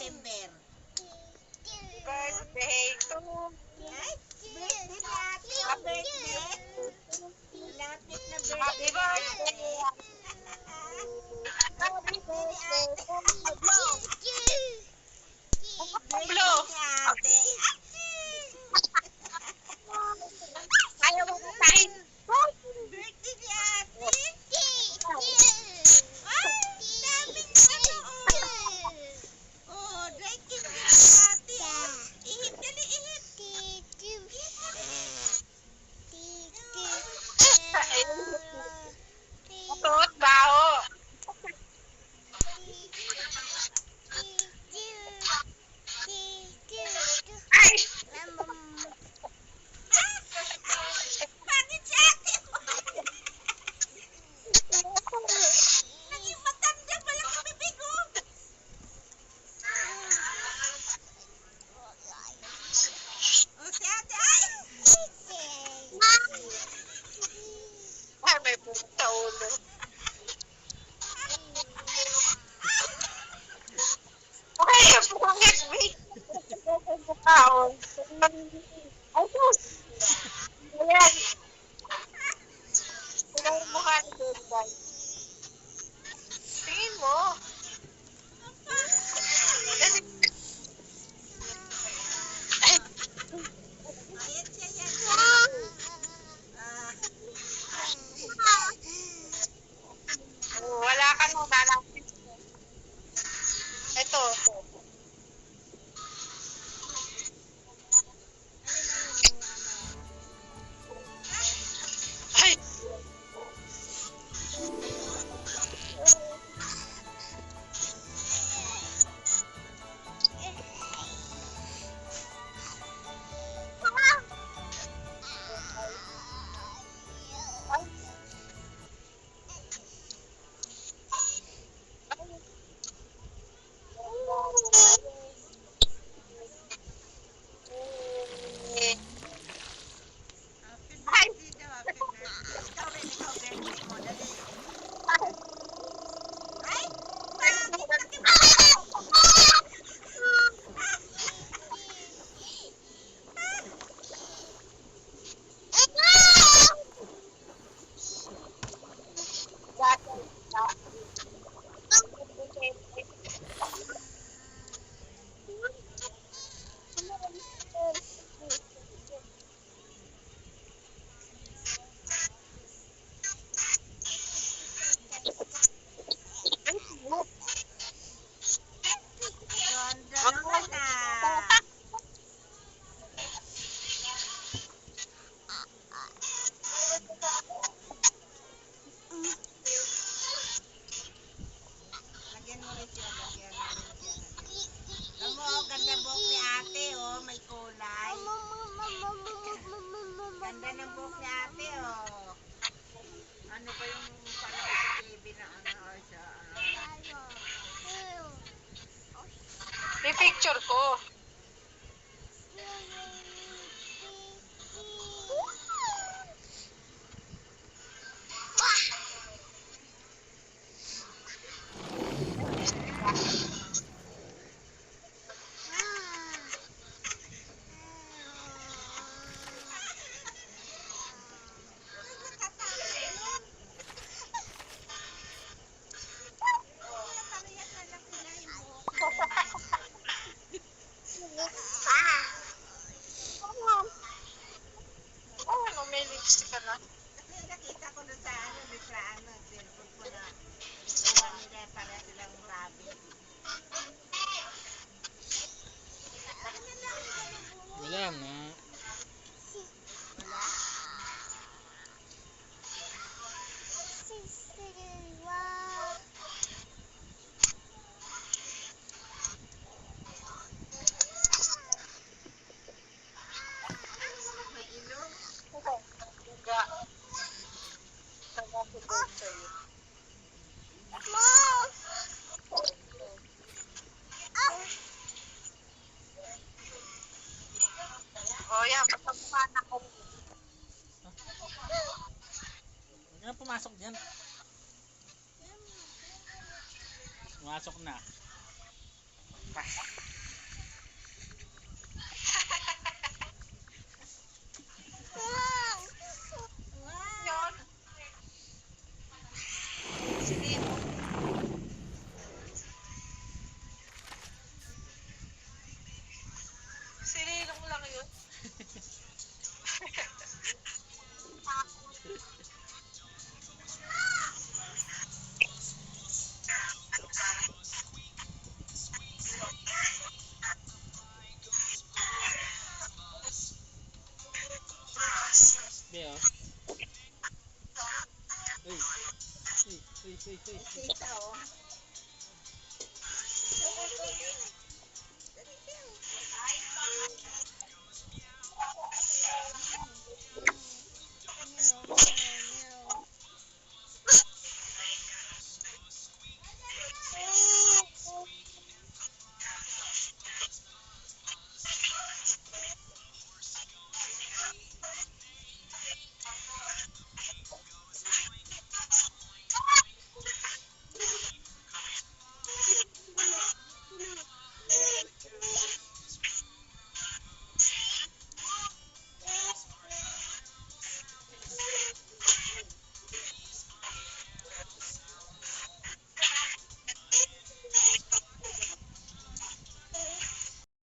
December. Birthday to Ay, birthday natin. Birthday. Lapit na birthday. Happy birthday. Happy birthday to Pablo. Pablo. Ate. Ayaw mo kain. Birthday ni ate. Ay, daming ano. Oh, dry cake ni ate. Ihit, dali, ihit. Tuot bao. Ay! Bakit si ate mo? Naging matanda pala ang bibig ko. Oh, si ate, ay! Ay, may buong sa ulo. Okay, pungit mo. Kaon. Ay, sus. Ayan. Tingnan mo mukha ni Dunday. Tingin mo. Ayan siya, yan. Wala ka nung lalapit. Ito. Ay! Happy birthday daw, happy birthday. Ikaw rin, ikaw birthday mo, dali. Ay, bakit nakipagod? Ganda naman ah. Lagyan mo rin siya, lagyan mo rin siya. Alam mo, ganda buhok ni ate, oh, may kulay. Ganda ng buhok ni ate, oh. Ano ba yung parang sa TV na ano, siya, Pipicture ko. Ano, may lipstick ka na? Kasi nakita ko doon sa ano, bitraan na, cellphone ko na, nakuha nila para silang rabbit. Wala nga. Wala? May ilong? Higa. Happy birthday. Oh, yan. Pasamukha na ko. Huwag ka na pumasok dyan. Pumasok na.